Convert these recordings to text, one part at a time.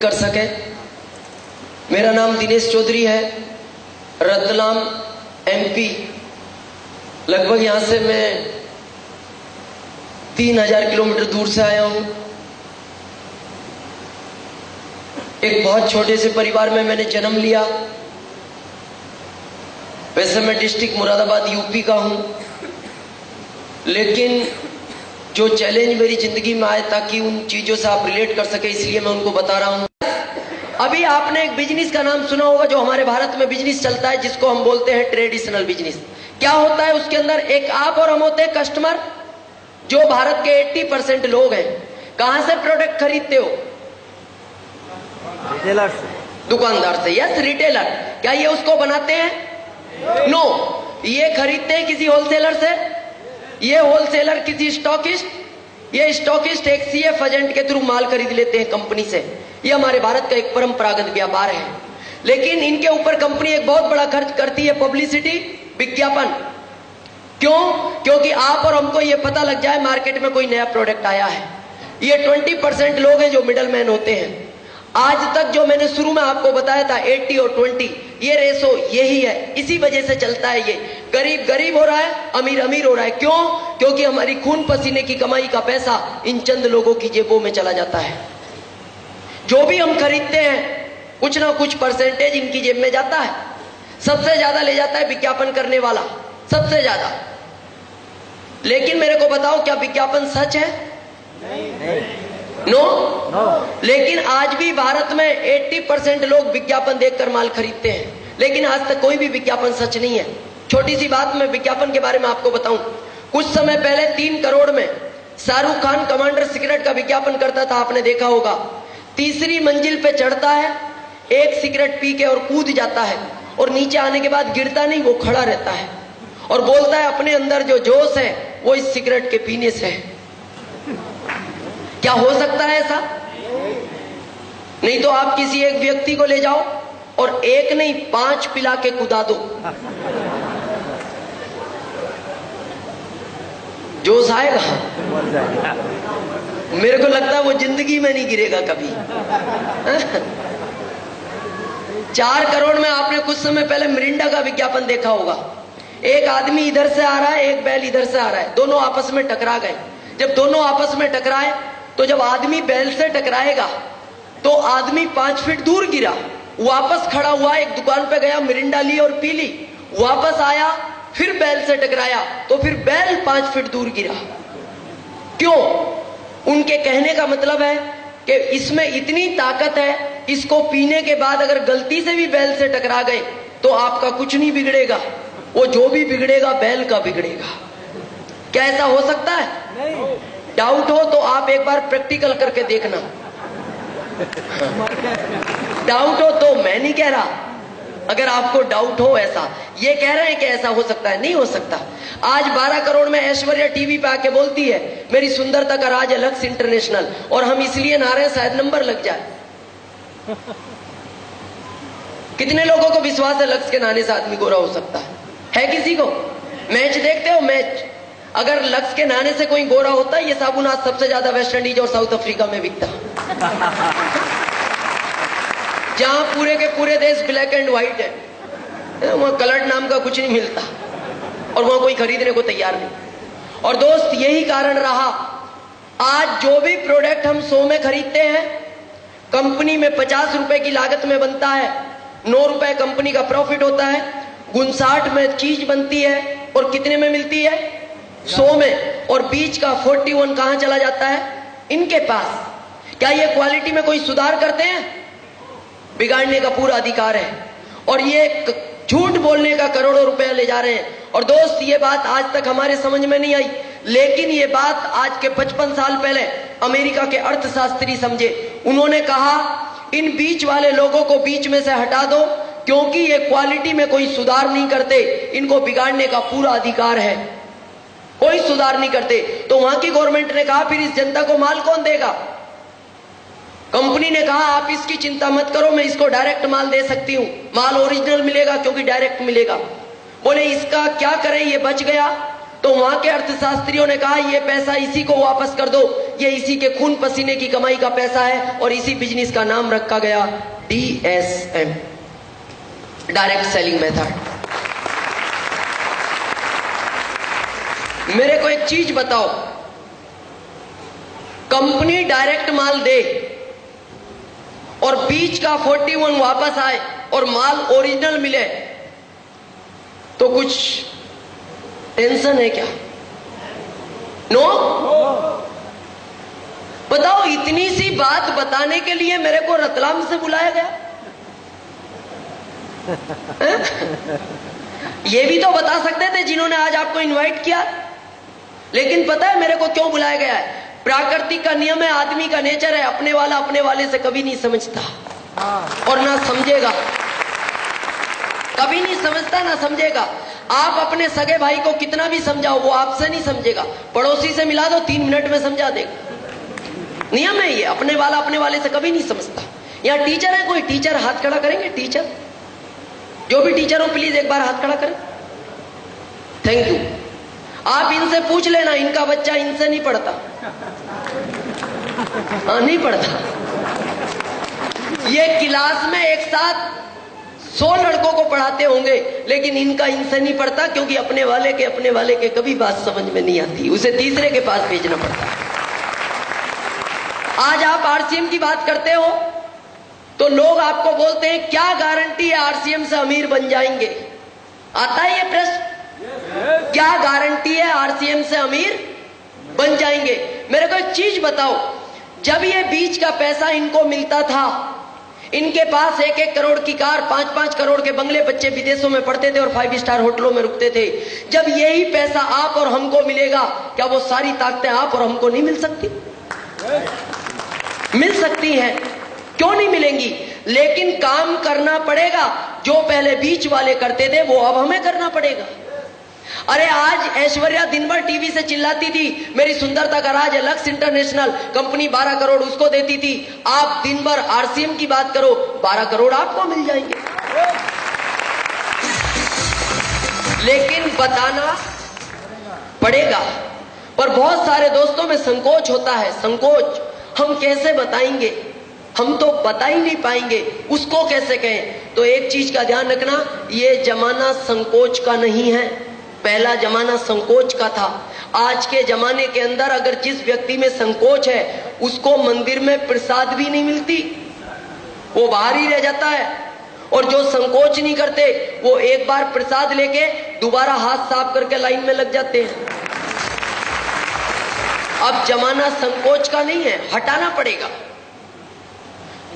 कर सके। मेरा नाम दिनेश चौधरी है, रतलाम MP। लगभग यहां से मैं 3000 किलोमीटर दूर से आया हूं। एक बहुत छोटे से परिवार में मैंने जन्म लिया। वैसे मैं डिस्ट्रिक्ट मुरादाबाद UP का हूं, लेकिन जो चैलेंज मेरी जिंदगी में आए ताकि उन चीजों से आप रिलेट कर सके, इसलिए मैं उनको बता रहा हूं। अभी आपने एक बिजनेस का नाम सुना होगा जो हमारे भारत में बिजनेस चलता है, जिसको हम बोलते हैं ट्रेडिशनल बिजनेस। क्या होता है उसके अंदर? एक आप और हम होते हैं कस्टमर, जो भारत के 80% लोग हैं। कहां से प्रोडक्ट खरीदते हो? रिटेलर से, दुकानदार से। Yes, retailer. क्या ये उसको बनाते हैं? नो। ये खरीदते हैं किसी होलसेलर से। ये होलसेलर किसी स्टॉकिस्ट, ये स्टॉकिस्ट एक CF एजेंट के थ्रू माल खरीद लेते हैं कंपनी से। ये हमारे भारत का एक परंपरागत व्यापार है। लेकिन इनके ऊपर कंपनी एक बहुत बड़ा खर्च करती है, पब्लिसिटी, विज्ञापन। क्यों? क्योंकि आप और हमको ये पता लग जाए मार्केट में कोई नया प्रोडक्ट आया है। ये 20% लोग हैं जो मिडल मैन होते हैं। आज तक जो मैंने शुरू में आपको बताया था 80 और 20, ये रेशो यही है। इसी वजह से चलता है। ये गरीब गरीब हो रहा है, अमीर अमीर हो रहा है। क्यों? क्योंकि हमारी खून पसीने की कमाई का पैसा इन चंद लोगों की जेबों में चला जाता है। जो भी हम खरीदते हैं कुछ ना कुछ परसेंटेज इनकी जेब में जाता है। सबसे ज्यादा ले जाता है विज्ञापन करने वाला, सबसे ज्यादा। लेकिन मेरे को बताओ, क्या विज्ञापन सच है? नो। लेकिन आज भी भारत में 80% लोग विज्ञापन देखकर माल खरीदते हैं, लेकिन आज तक कोई भी विज्ञापन सच नहीं है। छोटी सी बात मैं विज्ञापन के बारे में आपको बताऊं। कुछ समय पहले 3 करोड़ में शाहरुख खान कमांडर सिगरेट का विज्ञापन करता था, आपने देखा होगा। तीसरी मंजिल पे चढ़ता है, एक सिगरेट पी के और कूद जाता है, और नीचे आने के बाद गिरता नहीं, वो खड़ा रहता है और बोलता है अपने अंदर जो जोश है वो इस सिगरेट के पीने से है। क्या हो सकता है ऐसा? नहीं तो आप किसी एक व्यक्ति को ले जाओ और एक नहीं 5 पिला के कुदा दो, जोश आएगा? मेरे को लगता है वो जिंदगी में नहीं गिरेगा कभी। 4 करोड़ में आपने कुछ समय पहले मिरिंडा का विज्ञापन देखा होगा। एक आदमी इधर से आ रहा है, एक बैल इधर से आ रहा है, दोनों आपस में टकरा गए। जब दोनों आपस में टकराए तो जब आदमी बैल से टकराएगा तो आदमी 5 फीट दूर गिरा, वापस खड़ा हुआ, एक दुकान पे गया, मिरिंडा ली और पी ली, वापस आया, फिर बैल से टकराया तो फिर बैल 5 फीट दूर गिरा। क्यों? उनके कहने का मतलब है कि इसमें इतनी ताकत है, इसको पीने के बाद अगर गलती से भी बैल से टकरा गए तो आपका कुछ नहीं बिगड़ेगा, वो जो भी बिगड़ेगा बैल का बिगड़ेगा। क्या ऐसा हो सकता है? नहीं। डाउट हो तो आप एक बार प्रैक्टिकल करके देखना। डाउट हो तो, मैं नहीं कह रहा, अगर आपको डाउट हो ऐसा, ये कह रहे हैं कि ऐसा हो सकता है, नहीं हो सकता। आज 12 करोड़ में ऐश्वर्या टीवी पे आके बोलती है मेरी सुंदरता का राज है लक्स इंटरनेशनल, और हम इसलिए ना रहे शायद नंबर लग जाए। कितने लोगों को विश्वास है लक्स के नहाने से आदमी गोरा हो सकता है किसी को? मैच देखते हो? मैच अगर लक्स के नहाने से कोई गोरा होता है, ये साबुन आज सबसे ज्यादा वेस्ट इंडीज और साउथ अफ्रीका में बिकता, जहां पूरे के पूरे देश ब्लैक एंड व्हाइट है, वहां कलर्ड नाम का कुछ नहीं मिलता और वहां कोई खरीदने को तैयार नहीं। और दोस्त, यही कारण रहा आज जो भी प्रोडक्ट हम 100 में खरीदते हैं, कंपनी में 50 रुपए की लागत में बनता है, 9 रुपए कंपनी का प्रॉफिट होता है, 59 में चीज बनती है और कितने में मिलती है? 100 में। और बीच का 41 कहां चला जाता है? इनके पास। क्या ये क्वालिटी में कोई सुधार करते हैं? बिगाड़ने का पूरा अधिकार है। और ये झूठ बोलने का करोड़ों रुपया ले जा रहे हैं। और दोस्त, ये बात आज तक हमारे समझ में नहीं आई, लेकिन ये बात आज के 55 साल पहले अमेरिका के अर्थशास्त्री समझे। उन्होंने कहा इन बीच वाले लोगों को बीच में से हटा दो, क्योंकि ये क्वालिटी में कोई सुधार नहीं करते, इनको बिगाड़ने का पूरा अधिकार है, कोई सुधार नहीं करते। तो वहां की गवर्नमेंट ने कहा फिर इस जनता को माल कौन देगा? कंपनी ने कहा आप इसकी चिंता मत करो, मैं इसको डायरेक्ट माल दे सकती हूं, माल ओरिजिनल मिलेगा क्योंकि डायरेक्ट मिलेगा। बोले इसका क्या करें, ये बच गया, तो वहां के अर्थशास्त्रियों ने कहा ये पैसा इसी को वापस कर दो, ये इसी के खून पसीने की कमाई का पैसा है, और इसी बिजनेस का नाम रखा गया DSM, डायरेक्ट सेलिंग मेथड। मेरे को एक चीज बताओ, कंपनी डायरेक्ट माल दे और बीच का 41 वापस आए और माल ओरिजिनल मिले तो कुछ टेंशन है क्या? नो? बताओ, इतनी सी बात बताने के लिए मेरे को रतलाम से बुलाया गया? ये भी तो बता सकते थे जिन्होंने आज आपको इनवाइट किया। लेकिन पता है मेरे को क्यों बुलाया गया है? प्राकृतिक का नियम है, आदमी का नेचर है, अपने वाला अपने वाले से कभी नहीं समझता और ना समझेगा, कभी नहीं समझता ना समझेगा। आप अपने सगे भाई को कितना भी समझाओ वो आपसे नहीं समझेगा, पड़ोसी से मिला दो 3 मिनट में समझा देगा। नियम है ये, अपने वाला अपने वाले से कभी नहीं समझता। यहां टीचर है, कोई टीचर हाथ खड़ा करेंगे? टीचर, जो भी टीचर हो प्लीज एक बार हाथ खड़ा करें। Thank you. आप इनसे पूछ लेना, इनका बच्चा इनसे नहीं पढ़ता। हाँ, नहीं पढ़ता। ये क्लास में एक साथ 100 लड़कों को पढ़ाते होंगे, लेकिन इनका इनसे नहीं पढ़ता, क्योंकि अपने वाले के कभी बात समझ में नहीं आती, उसे तीसरे के पास भेजना पड़ता है। आज आप RCM की बात करते हो तो लोग आपको बोलते हैं क्या गारंटी है RCM से अमीर बन जाएंगे? आता है ये प्रश्न? क्या गारंटी है RCM से अमीर बन जाएंगे? मेरे को एक चीज बताओ, जब ये बीच का पैसा इनको मिलता था, इनके पास 1-1 करोड़ की कार, 5-5 करोड़ के बंगले, बच्चे विदेशों में पढ़ते थे और 5 स्टार होटलों में रुकते थे। जब यही पैसा आप और हमको मिलेगा, क्या वो सारी ताकतें आप और हमको नहीं मिल सकती? मिल सकती हैं, क्यों नहीं मिलेंगी? लेकिन काम करना पड़ेगा। जो पहले बीच वाले करते थे वो अब हमें करना पड़ेगा। अरे आज ऐश्वर्या दिन भर टीवी से चिल्लाती थी मेरी सुंदरता का राज है, लक्स इंटरनेशनल कंपनी 12 करोड़ उसको देती थी। आप दिन भर RCM की बात करो, 12 करोड़ आपको मिल जाएंगे। लेकिन बताना पड़ेगा। पर बहुत सारे दोस्तों में संकोच होता है, संकोच, हम कैसे बताएंगे, हम तो बता ही नहीं पाएंगे, उसको कैसे कहें? तो एक चीज का ध्यान रखना, ये जमाना संकोच का नहीं है, पहला जमाना संकोच का था। आज के जमाने के अंदर अगर जिस व्यक्ति में संकोच है उसको मंदिर में प्रसाद भी नहीं मिलती, वो बाहर ही रह जाता है। और जो संकोच नहीं करते वो एक बार प्रसाद लेके दोबारा हाथ साफ करके लाइन में लग जाते हैं। अब जमाना संकोच का नहीं है, हटाना पड़ेगा।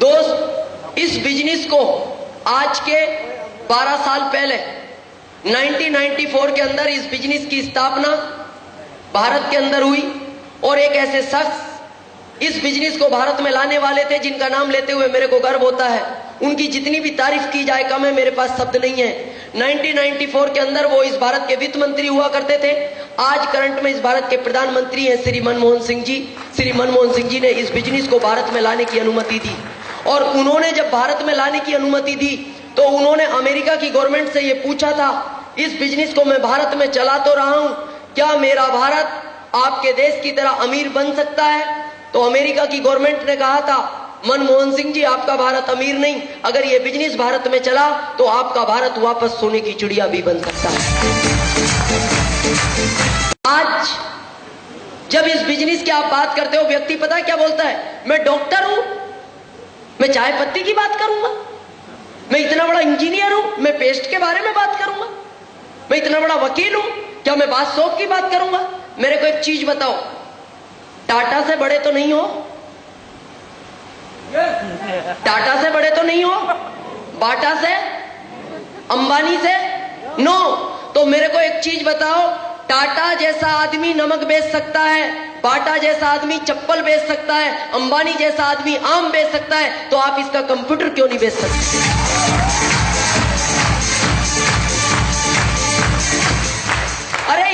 दोस्त, इस बिजनेस को आज के 12 साल पहले 1994 के अंदर इस बिजनेस की स्थापना भारत के अंदर हुई, और एक ऐसे शख्स इस बिजनेस को भारत में लाने वाले थे जिनका नाम लेते हुए मेरे को गर्व होता है। उनकी जितनी भी तारीफ की जाए कम है, मेरे पास शब्द नहीं है। 1994 के अंदर वो इस भारत के वित्त मंत्री हुआ करते थे। आज करंट में इस भारत के प्रधानमंत्री हैं श्री मनमोहन सिंह जी। श्री मनमोहन सिंह जी ने इस बिजनेस को भारत में लाने की अनुमति दी, और उन्होंने जब भारत में लाने की अनुमति दी तो उन्होंने अमेरिका की गवर्नमेंट से ये पूछा था, इस बिजनेस को मैं भारत में चला तो रहा हूं, क्या मेरा भारत आपके देश की तरह अमीर बन सकता है? तो अमेरिका की गवर्नमेंट ने कहा था, मनमोहन सिंह जी आपका भारत अमीर नहीं, अगर ये बिजनेस भारत में चला तो आपका भारत वापस सोने की चिड़िया भी बन सकता है। आज जब इस बिजनेस की आप बात करते हो, व्यक्ति पता है क्या बोलता है? मैं डॉक्टर हूं, मैं चाय पत्ती की बात करूंगा, मैं इतना बड़ा इंजीनियर हूं, मैं पेस्ट के बारे में बात करूंगा, मैं इतना बड़ा वकील हूं, क्या मैं बात सोप की बात करूंगा? मेरे को एक चीज बताओ, टाटा से बड़े तो नहीं हो? टाटा से बड़े तो नहीं हो? बाटा से, अंबानी से? नो। तो मेरे को एक चीज बताओ, टाटा जैसा आदमी नमक बेच सकता है, बाटा जैसा आदमी चप्पल बेच सकता है, अंबानी जैसा आदमी आम बेच सकता है, तो आप इसका कंप्यूटर क्यों नहीं बेच सकते? अरे